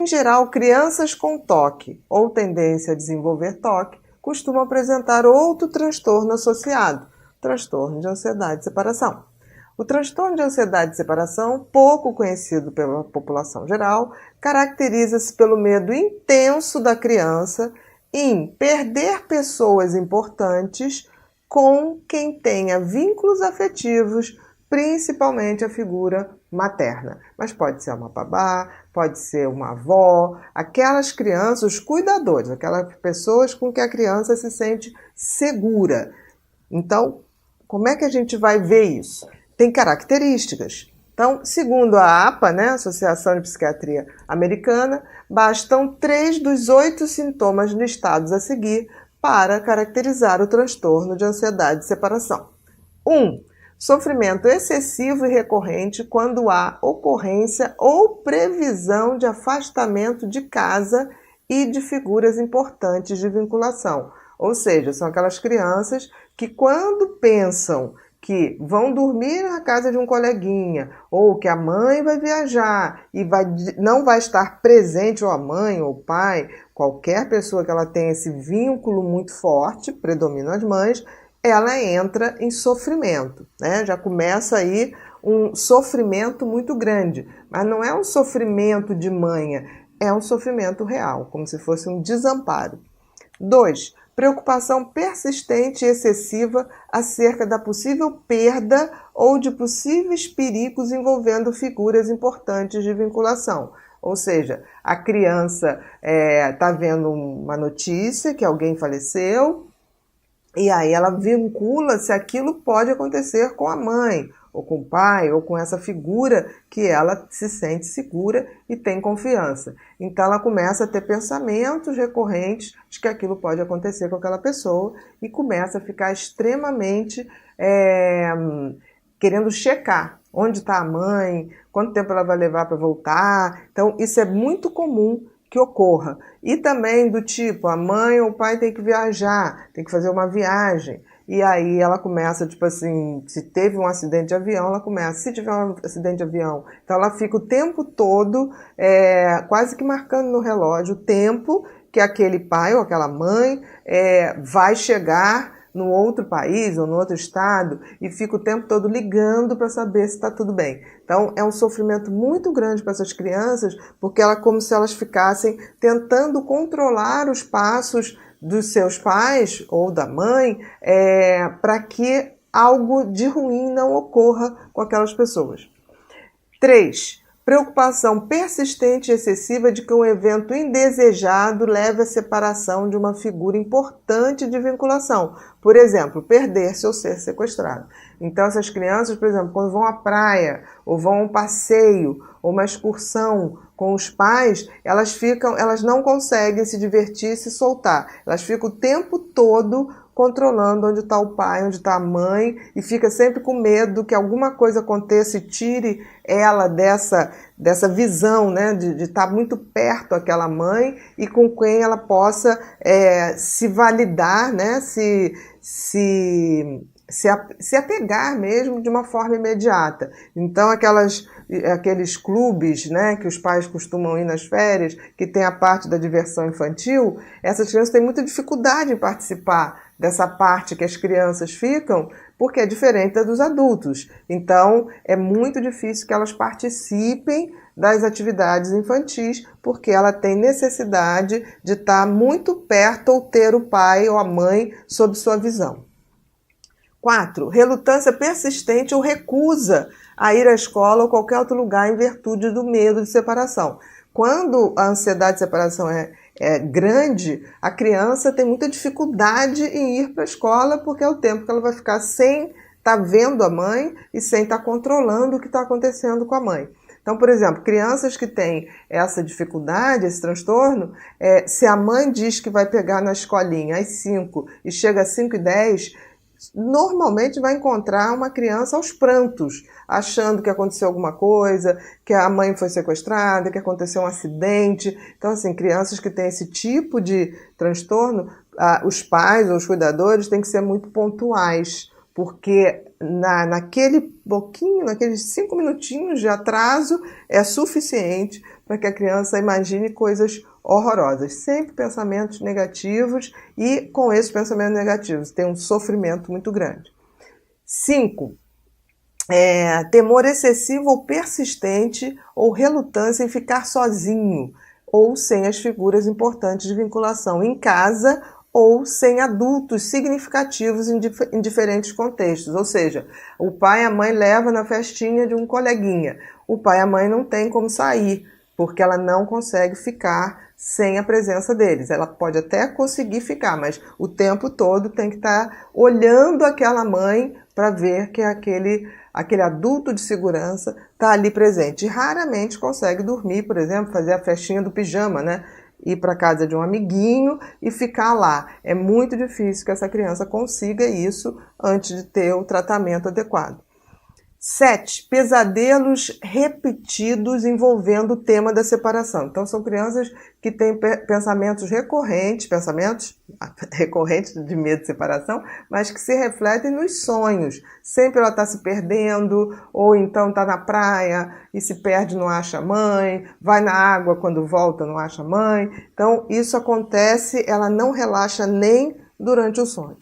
Em geral, crianças com toque ou tendência a desenvolver toque costumam apresentar outro transtorno associado, transtorno de ansiedade de separação. O transtorno de ansiedade de separação, pouco conhecido pela população geral, caracteriza-se pelo medo intenso da criança em perder pessoas importantes com quem tenha vínculos afetivos, principalmente a figura materna. Mas pode ser uma babá, pode ser uma avó, aquelas crianças, os cuidadores, aquelas pessoas com que a criança se sente segura. Então, como é que a gente vai ver isso? Tem características. Então, segundo a APA, né, Associação de Psiquiatria Americana, bastam 3 dos 8 sintomas listados a seguir para caracterizar o transtorno de ansiedade de separação. 1. Sofrimento excessivo e recorrente quando há ocorrência ou previsão de afastamento de casa e de figuras importantes de vinculação. Ou seja, são aquelas crianças que quando pensam que vão dormir na casa de um coleguinha, ou que a mãe vai viajar e não vai estar presente, ou a mãe, ou o pai, qualquer pessoa que ela tenha esse vínculo muito forte, predominam as mães, ela entra em sofrimento, né? Já começa aí um sofrimento muito grande, mas não é um sofrimento de manha, é um sofrimento real, como se fosse um desamparo. 2. Preocupação persistente e excessiva acerca da possível perda ou de possíveis perigos envolvendo figuras importantes de vinculação. Ou seja, a criança está vendo uma notícia que alguém faleceu e aí ela vincula se aquilo pode acontecer com a mãe, ou com o pai, ou com essa figura que ela se sente segura e tem confiança. Então ela começa a ter pensamentos recorrentes de que aquilo pode acontecer com aquela pessoa e começa a ficar extremamente querendo checar onde está a mãe, quanto tempo ela vai levar para voltar. Então isso é muito comum que ocorra. E também do tipo, a mãe ou o pai tem que viajar, tem que fazer uma viagem. E aí ela começa, tipo assim, se teve um acidente de avião, ela começa, se tiver um acidente de avião. Então ela fica o tempo todo quase que marcando no relógio o tempo que aquele pai ou aquela mãe vai chegar no outro país ou no outro estado e fica o tempo todo ligando para saber se está tudo bem. Então é um sofrimento muito grande para essas crianças, porque é como se elas ficassem tentando controlar os passos dos seus pais ou da mãe para que algo de ruim não ocorra com aquelas pessoas. 3. Preocupação persistente e excessiva de que um evento indesejado leve à separação de uma figura importante de vinculação. Por exemplo, perder-se ou ser sequestrado. Então essas crianças, por exemplo, quando vão à praia, ou vão a um passeio, ou uma excursão com os pais, elas não conseguem se divertir e se soltar. Elas ficam o tempo todo controlando onde está o pai, onde está a mãe, e fica sempre com medo que alguma coisa aconteça e tire ela dessa visão, né, de estar muito perto daquela mãe e com quem ela possa se validar, né, se apegar mesmo de uma forma imediata. Então aqueles clubes, né, que os pais costumam ir nas férias, que tem a parte da diversão infantil, essas crianças têm muita dificuldade em participar dessa parte que as crianças ficam, porque é diferente da dos adultos. Então é muito difícil que elas participem das atividades infantis, porque ela tem necessidade de estar muito perto ou ter o pai ou a mãe sob sua visão. 4. Relutância persistente ou recusa a ir à escola ou qualquer outro lugar em virtude do medo de separação. Quando a ansiedade de separação é grande, a criança tem muita dificuldade em ir para a escola porque é o tempo que ela vai ficar sem estar vendo a mãe e sem estar controlando o que está acontecendo com a mãe. Então, por exemplo, crianças que têm essa dificuldade, esse transtorno, se a mãe diz que vai pegar na escolinha às 5 e chega às 5h10, normalmente vai encontrar uma criança aos prantos, achando que aconteceu alguma coisa, que a mãe foi sequestrada, que aconteceu um acidente. Então, assim, crianças que têm esse tipo de transtorno, os pais ou os cuidadores têm que ser muito pontuais, porque naquele pouquinho, naqueles 5 minutinhos de atraso, é suficiente para que a criança imagine coisas horrorosas. Sempre pensamentos negativos e com esses pensamentos negativos tem um sofrimento muito grande. 5. Temor excessivo ou persistente ou relutância em ficar sozinho ou sem as figuras importantes de vinculação em casa ou sem adultos significativos em diferentes contextos. Ou seja, o pai e a mãe levam na festinha de um coleguinha. O pai e a mãe não tem como sair, porque ela não consegue ficar sem a presença deles. Ela pode até conseguir ficar, mas o tempo todo tem que estar olhando aquela mãe para ver que aquele adulto de segurança está ali presente. E raramente consegue dormir, por exemplo, fazer a festinha do pijama, né? Ir para casa de um amiguinho e ficar lá. É muito difícil que essa criança consiga isso antes de ter o tratamento adequado. 7. Pesadelos repetidos envolvendo o tema da separação. Então, são crianças que têm pensamentos recorrentes de medo de separação, mas que se refletem nos sonhos. Sempre ela está se perdendo, ou então está na praia e se perde, não acha a mãe, vai na água, quando volta não acha a mãe. Então, isso acontece, ela não relaxa nem durante o sonho.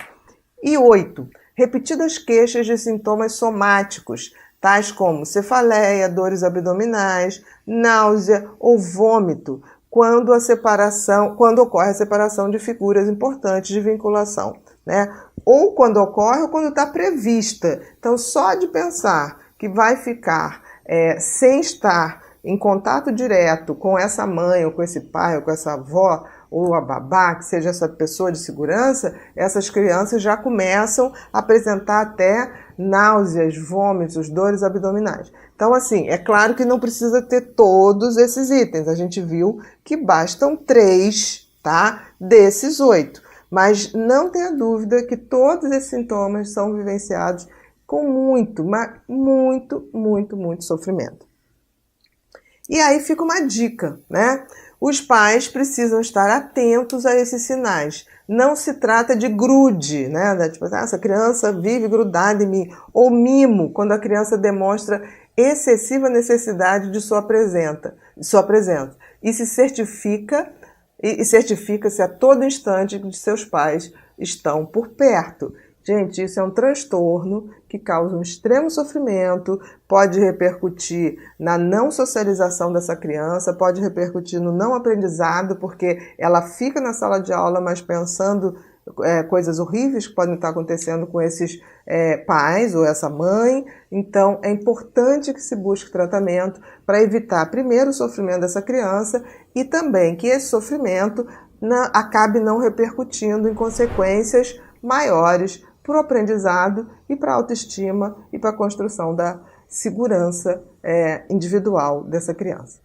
E 8. Repetidas queixas de sintomas somáticos, tais como cefaleia, dores abdominais, náusea ou vômito, quando ocorre a separação de figuras importantes de vinculação, né? Ou quando ocorre ou quando está prevista. Então, só de pensar que vai ficar sem estar em contato direto com essa mãe, ou com esse pai, ou com essa avó, ou a babá, que seja essa pessoa de segurança, essas crianças já começam a apresentar até náuseas, vômitos, dores abdominais. Então, assim, é claro que não precisa ter todos esses itens. A gente viu que bastam 3, tá? Desses 8. Mas não tenha dúvida que todos esses sintomas são vivenciados com muito, mas muito sofrimento. E aí fica uma dica, né? Os pais precisam estar atentos a esses sinais. Não se trata de grude, né? Tipo, essa criança vive grudada em mim. Ou mimo, quando a criança demonstra excessiva necessidade de sua presença. E certifica-se a todo instante que seus pais estão por perto. Gente, isso é um transtorno que causa um extremo sofrimento, pode repercutir na não socialização dessa criança, pode repercutir no não aprendizado, porque ela fica na sala de aula, mas pensando coisas horríveis que podem estar acontecendo com esses pais ou essa mãe. Então, é importante que se busque tratamento para evitar, primeiro, o sofrimento dessa criança e também que esse sofrimento acabe não repercutindo em consequências maiores para o aprendizado e para a autoestima e para a construção da segurança individual dessa criança.